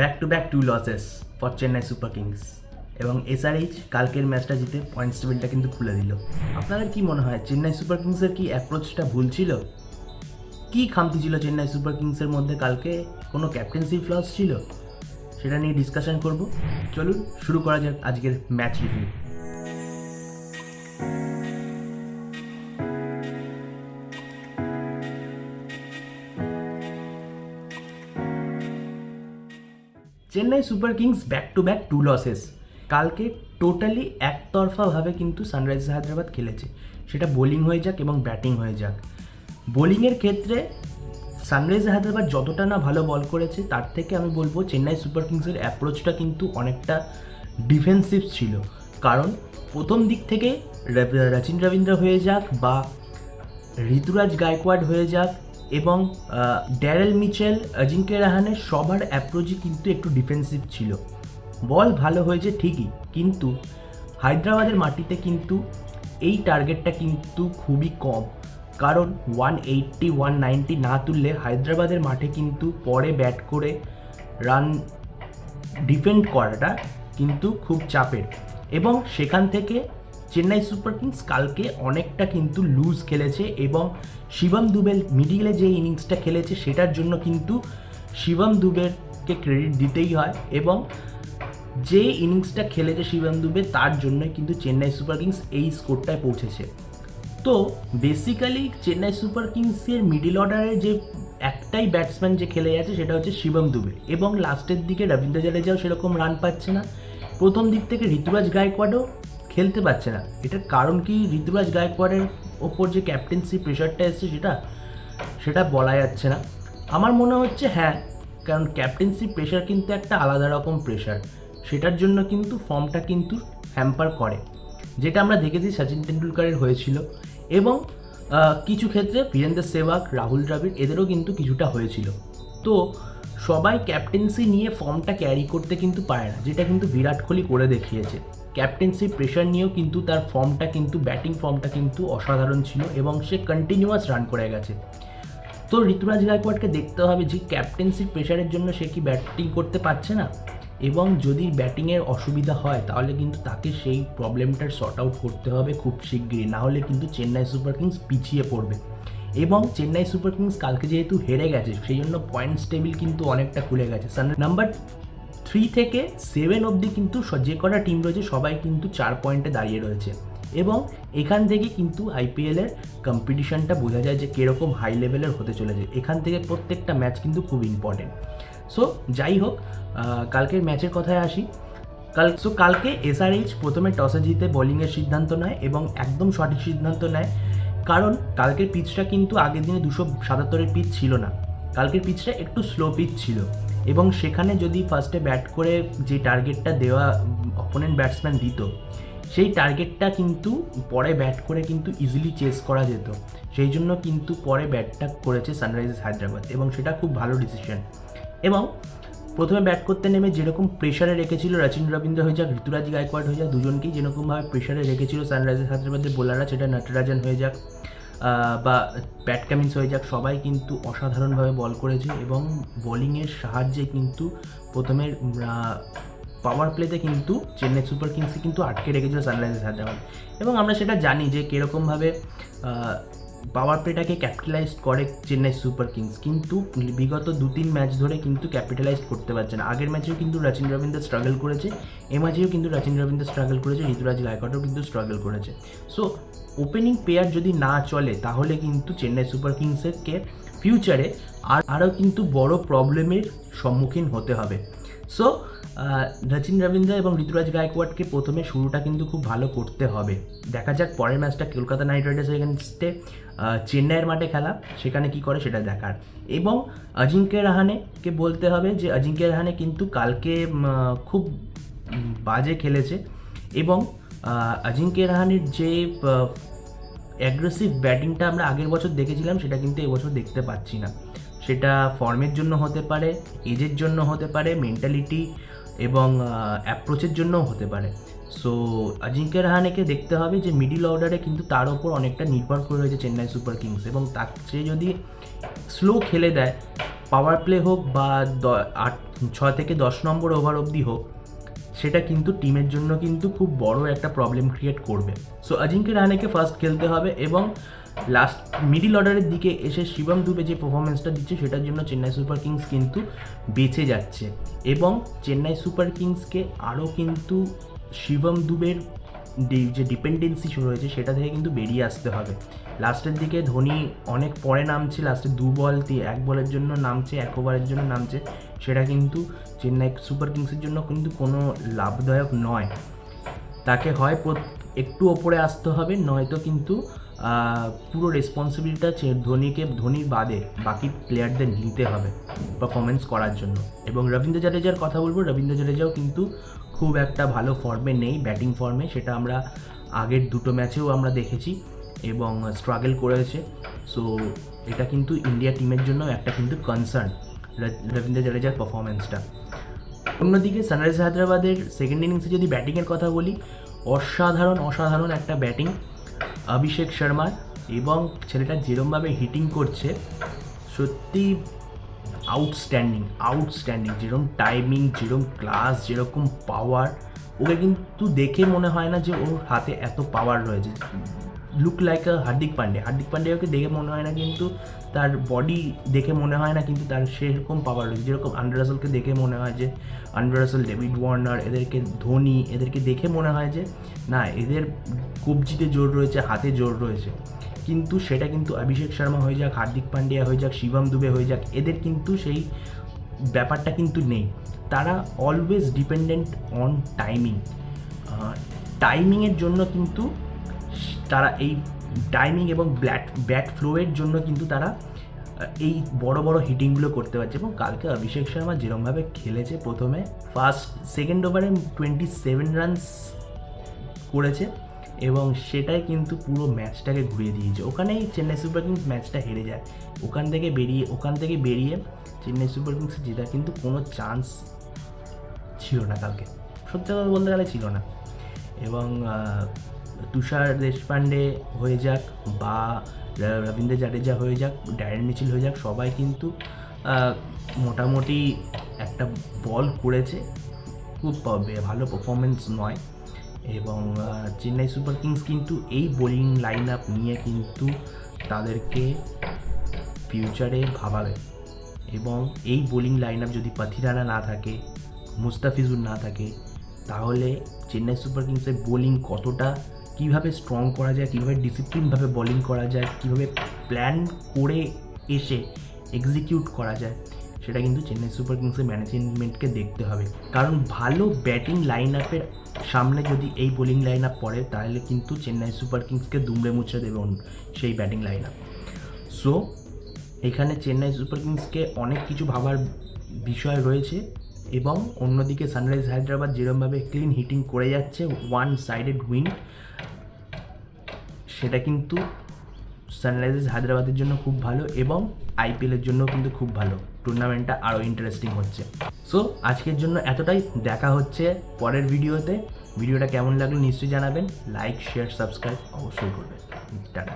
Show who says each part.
Speaker 1: Back to back 2 losses for Chennai Super Kings এবং SRH কালকের ম্যাচটা জিতে পয়েন্টস টেবিলটা কিন্তু খুলে দিল। আপনাদের কি মনে হয় চেন্নাই সুপার কিংসের কি অ্যাপ্রোচটা ভুল ছিল? কি খামতি ছিল চেন্নাই সুপার কিংসের মধ্যে? কালকে কোনো ক্যাপ্টেন্সি ফ্লস ছিল? সেটা নিয়ে ডিসকাশন করব। চলুন শুরু করা যাক আজকের match review. Chennai Super Kings back to back 2 losses. কালকে টোটালি একতরফাভাবে কিন্তু সানরাইজার্স হায়দ্রাবাদ খেলেছে, সেটা বোলিং হয়ে যাক এবং ব্যাটিং হয়ে যাক। বোলিংয়ের ক্ষেত্রে সানরাইজার্স হায়দ্রাবাদ যতটা না ভালো বল করেছে, তার থেকে আমি বলবো চেন্নাই সুপার কিংসের অ্যাপ্রোচটা কিন্তু অনেকটা ডিফেন্সিভ ছিল। কারণ প্রথম দিক থেকে রচিন রবীন্দ্র হয়ে যাক বা ঋতুরাজ গায়কোয়াড় হয়ে যাক এবং ড্যারেল মিচেল, অজিঙ্ক্য রাহানের সবার অ্যাপ্রোচই কিন্তু একটু ডিফেন্সিভ ছিল। বল ভালো হয়েছে ঠিকই, কিন্তু হায়দ্রাবাদের মাটিতে কিন্তু এই টার্গেটটা কিন্তু খুবই কম। কারণ 180 190 না তুললে হায়দ্রাবাদের মাঠে কিন্তু পরে ব্যাট করে রান ডিফেন্ড করাটা কিন্তু খুব চাপের, এবং সেখান থেকে চেন্নাই সুপার কিংস কালকে অনেকটা কিন্তু লুজ খেলেছে। এবং শিবম দুবের মিডিলে যে ইনিংসটা খেলেছে সেটার জন্য কিন্তু শিবম দুবেরকে ক্রেডিট দিতেই হয়, এবং যে ইনিংসটা খেলেছে শিবম দুবে তার জন্যই কিন্তু চেন্নাই সুপার কিংস এই স্কোরটায় পৌঁছেছে। তো বেসিক্যালি চেন্নাই সুপার কিংসের মিডিল অর্ডারে যে একটাই ব্যাটসম্যান যে খেলে যাচ্ছে সেটা হচ্ছে শিবম দুবে, এবং লাস্টের দিকে রবীন্দ্র জাদেজাও সেরকম রান পাচ্ছে না। প্রথম দিক থেকে ঋতুরাজ গায়কোয়াড়ও খেলতে পারছে না। এটার কারণ কি ঋতুরাজ গায়কোয়াড়ের ওপর যে ক্যাপ্টেন্সি প্রেশারটা এসছে সেটা বলা যাচ্ছে না। আমার মনে হচ্ছে হ্যাঁ, কারণ ক্যাপ্টেন্সি প্রেশার কিন্তু একটা আলাদা রকম প্রেশার, সেটার জন্য কিন্তু ফর্মটা কিন্তু হ্যাম্পার করে, যেটা আমরা দেখেছি সচিন তেন্ডুলকারের হয়েছিল, এবং কিছু ক্ষেত্রে বীরেন্দ্র সেহবাগ, রাহুল দ্রাবিড় এদেরও কিন্তু কিছুটা হয়েছিল। তো সবাই ক্যাপ্টেন্সি নিয়ে ফর্মটা ক্যারি করতে কিন্তু পারে না, যেটা কিন্তু বিরাট কোহলি করে দেখিয়েছে। ক্যাপ্টেন্সি প্রেশার নিয়েও কিন্তু তার ফর্মটা কিন্তু ব্যাটিং ফর্মটা কিন্তু অসাধারণ ছিল, এবং সে কন্টিনিউয়াস রান করে গেছে। তো ঋতুরাজ গায়কোয়াড়কে দেখতে হবে যে ক্যাপ্টেন্সি প্রেশারের জন্য সে কি ব্যাটিং করতে পারছে না, এবং যদি ব্যাটিংয়ের অসুবিধা হয় তাহলে কিন্তু তাকে সেই প্রবলেমটার সর্ট আউট করতে হবে খুব শিগগিরই, নাহলে কিন্তু চেন্নাই সুপার কিংস পিছিয়ে পড়বে। এবং চেন্নাই সুপার কিংস কালকে যেহেতু হেরে গেছে, সেই জন্য পয়েন্টস টেবিল কিন্তু অনেকটা খুলে গেছে। নাম্বার 3 থেকে 7 অবধি কিন্তু যে কটা টিম রয়েছে সবাই কিন্তু 4 পয়েন্টে দাঁড়িয়ে রয়েছে, এবং এখান থেকে কিন্তু আইপিএলের কম্পিটিশনটা বোঝা যায় যে কীরকম হাই লেভেলের হতে চলেছে। এখান থেকে প্রত্যেকটা ম্যাচ কিন্তু খুব ইম্পর্টেন্ট। সো যাই হোক, কালকের ম্যাচের কথায় আসি। কালকে এসআরএইচ প্রথমে টসে জিতে বোলিংয়ের সিদ্ধান্ত নেয়, এবং একদম সঠিক সিদ্ধান্ত নেয়। কারণ কালকের পিচটা কিন্তু আগের দিনে 277-এর পিচ ছিল না, কালকের পিচটা একটু স্লো পিচ ছিল, এবং সেখানে যদি ফার্স্টে ব্যাট করে যে টার্গেটটা দেওয়া অপোনেন্ট ব্যাটসম্যান দিত, সেই টার্গেটটা কিন্তু পরে ব্যাট করে কিন্তু ইজিলি চেস করা যেত। সেই জন্য কিন্তু পরে ব্যাটটা করেছে সানরাইজার্স হায়দ্রাবাদ, এবং সেটা খুব ভালো ডিসিশন। এবং প্রথমে ব্যাট করতে নেমে যেরকম প্রেশারে রেখেছিল রচিন রবীন্দ্র হয়ে যাক, ঋতুরাজ গায়কোয়াড় হয়ে যাক, দুজনকেই যেরকমভাবে প্রেশারে রেখেছিল সানরাইজার্স হায়দ্রাবাদের বোলাররা, সেটা নটরাজন হয়ে যাক বা প্যাট কামিন্স হয়ে যাক, সবাই কিন্তু অসাধারণভাবে বল করেছে, এবং বোলিংয়ের সাহায্যে কিন্তু প্রথমে পাওয়ার প্লেতে কিন্তু চেন্নাই সুপার কিংসকে কিন্তু আটকে রেখেছিল সানরাইজার্স হায়দ্রাবাদ। এবং আমরা সেটা জানি যে কীরকমভাবে পাওয়ার প্লেটাকে ক্যাপিটালাইজ করে চেন্নাই সুপার কিংস, কিন্তু বিগত 2-3 ম্যাচ ধরে কিন্তু ক্যাপিটালাইজ করতে পারছে না। আগের ম্যাচেও কিন্তু রচিন রবীন্দ্র স্ট্রাগল করেছে, এ ম্যাচেও কিন্তু রচিন রবীন্দ্র স্ট্রাগল করেছে, ঋতুরাজ গায়কোয়াড়ও কিন্তু স্ট্রাগল করেছে। সো ওপেনিং পেয়ার যদি না চলে তাহলে কিন্তু চেন্নাই সুপার কিংসকে ফিউচারে আরও কিন্তু বড় প্রবলেমের সম্মুখীন হতে হবে। সো রচিন রবীন্দ্র এবং ঋতুরাজ গায়কোয়াড়কে প্রথমে শুরুটা কিন্তু খুব ভালো করতে হবে। দেখা যাক পরের ম্যাচটা কলকাতা নাইট রাইডার্স এগেনস্টে চেন্নাইয়ের মাঠে খেলা, সেখানে কি করে সেটা দেখার। এবং অজিঙ্ক্য রাহানেকে বলতে হবে যে অজিঙ্ক্য রাহানে কিন্তু কালকে খুব বাজে খেলেছে, এবং অজিঙ্ক্য রাহানের যে অ্যাগ্রেসিভ ব্যাটিংটা আমরা আগের বছর দেখেছিলাম সেটা কিন্তু এবছর দেখতে পাচ্ছি না। সেটা ফর্মের জন্য হতে পারে, এজের জন্য হতে পারে, মেন্টালিটি এবং অ্যাপ্রোচের জন্যও হতে পারে। সো অজিঙ্ক্য রাহানেকে দেখতে হবে যে মিডিল অর্ডারে কিন্তু তার ওপর অনেকটা নির্ভর করে রয়েছে চেন্নাই সুপার কিংস, এবং সে যদি স্লো খেলে দেয় পাওয়ার প্লে হোক বা 6 থেকে 10 নম্বর ওভার অবধি হোক, সেটা কিন্তু টিমের জন্য কিন্তু খুব বড় একটা প্রবলেম ক্রিয়েট করবে। সো অজিঙ্ক্য রাহানেকে ফার্স্ট খেলতে হবে এবং লাস্ট মিডিল অর্ডারের দিকে এসে শিবম দুবে যে পারফরমেন্সটা দিচ্ছে সেটার জন্য চেন্নাই সুপার কিংস কিন্তু বেঁচে যাচ্ছে। এবং চেন্নাই সুপার কিংসকে আরও কিন্তু শিবম দুবের যে ডিপেন্ডেন্সি শুরু হয়েছে সেটা থেকে কিন্তু বেরিয়ে আসতে হবে। লাস্টের দিকে ধোনি অনেক পরে নামছে, লাস্টে 2 বল 1 বলের জন্য নামছে, 1 ওভারের জন্য নামছে, সেটা কিন্তু চেন্নাই সুপার কিংসের জন্য কিন্তু কোনো লাভদায়ক নয়। তাকে হয় একটু ওপরে আসতে হবে, নয়তো কিন্তু পুরো রেসপন্সিবিলিটিটা ধোনির বাদে বাকি প্লেয়ারদের নিতে হবে পারফরমেন্স করার জন্য। এবং রবীন্দ্র জাডেজার কথা বলবো, রবীন্দ্র জাডেজাও কিন্তু খুব একটা ভালো ফর্মে নেই, ব্যাটিং ফর্মে, সেটা আমরা আগের 2 ম্যাচেও আমরা দেখেছি এবং স্ট্রাগল করেছে। সো এটা কিন্তু ইন্ডিয়া টিমের জন্য একটা কিন্তু কনসার্ন রবীন্দ্র জাডেজার পারফরমেন্সটা। অন্যদিকে সানরাইজ হায়দ্রাবাদের সেকেন্ড ইনিংসে যদি ব্যাটিংয়ের কথা বলি, অসাধারণ একটা ব্যাটিং অভিষেক শর্মার, এবং ছেলেটা যেরমভাবে হিটিং করছে সত্যি আউটস্ট্যান্ডিং, যেরকম টাইমিং, যেরকম ক্লাস, যেরকম পাওয়ার, ওকে কিন্তু দেখে মনে হয় না যে ওর হাতে এত পাওয়ার রয়েছে। লুক লাইক হার্দিক পান্ডে ওকে দেখে মনে হয় না, কিন্তু তার বডি দেখে মনে হয় না কিন্তু তার সেরকম পাওয়ার রয়েছে। যেরকম আন্ডার রাসেলকে দেখে মনে হয় যে ডেভিড ওয়ার্নার, এদেরকে ধোনি, এদেরকে দেখে মনে হয় যে না, এদের কবজিতে জোর রয়েছে, হাতে জোর রয়েছে, কিন্তু সেটা কিন্তু অভিষেক শর্মা হয়ে যাক, হার্দিক পান্ডিয়া হয়ে যাক, শিবম দুবে হয়ে যাক, এদের কিন্তু সেই ব্যাপারটা কিন্তু নেই। তারা অলওয়েজ ডিপেন্ডেন্ট অন টাইমিংয়ের জন্য কিন্তু তারা এই টাইমিং এবং ব্যাট ফ্লোয়ের জন্য কিন্তু তারা এই বড় হিটিংগুলো করতে পারছে। এবং কালকে অভিষেক শর্মা যেরকমভাবে খেলেছে, প্রথমে সেকেন্ড ওভারে 27 রানস করেছে এবং সেটাই কিন্তু পুরো ম্যাচটাকে ঘুরিয়ে দিয়েছে। ওখানেই চেন্নাই সুপার কিংস ম্যাচটা হেরে যায়। ওখান থেকে বেরিয়ে চেন্নাই সুপার কিংসে জেতার কিন্তু কোনো চান্স ছিল না কালকে, সত্যি কথা বলতে গেলে ছিল না। এবং তুষার দেশপান্ডে হয়ে যাক বা রবীন্দ্র জাডেজা হয়ে যাক, ড্যারেন মিচেল হয়ে যাক, সবাই কিন্তু মোটামুটি একটা বল করেছে, খুব ভালো পারফরমেন্স নয়। এবং চেন্নাই সুপার কিংস কিন্তু এই বোলিং লাইন আপ নিয়ে কিন্তু তাদেরকে ফিউচারে ভাবাবে। এবং এই বোলিং লাইন আপ যদি পাথিরানা না থাকে, মুস্তাফিজুর না থাকে, তাহলে চেন্নাই সুপার কিংসের বোলিং কীভাবে স্ট্রং করা যায়, কীভাবে ডিসিপ্লিনভাবে বোলিং করা যায়, কীভাবে প্ল্যান করে এসে এক্সিকিউট করা যায়, সেটা কিন্তু চেন্নাই সুপার কিংসের ম্যানেজমেন্টকে দেখতে হবে। কারণ ভালো ব্যাটিং লাইন আপের সামনে যদি এই বোলিং লাইন আপ পড়ে, তাহলে কিন্তু চেন্নাই সুপার কিংসকে দুমড়ে মুচড়ে দেবে সেই ব্যাটিং লাইন আপ। সো এখানে চেন্নাই সুপার কিংসকে অনেক কিছু ভাবার বিষয় রয়েছে। এবং অন্যদিকে সানরাইজ হায়দ্রাবাদ যেরকমভাবে ক্লিন হিটিং করে যাচ্ছে, ওয়ান সাইডেড উইন, সেটা কিন্তু সানরাইজার্স হায়দ্রাবাদের জন্য খুব ভালো এবং আইপিএলের জন্য কিন্তু খুব ভালো। টুর্নামেন্টটা আরও ইন্টারেস্টিং হচ্ছে। সো আজকের জন্য এতটাই, দেখা হচ্ছে পরের ভিডিওতে। ভিডিওটা কেমন লাগলো নিশ্চয়ই জানাবেন, লাইক, শেয়ার, সাবস্ক্রাইব অবশ্যই করবেন। টাটা।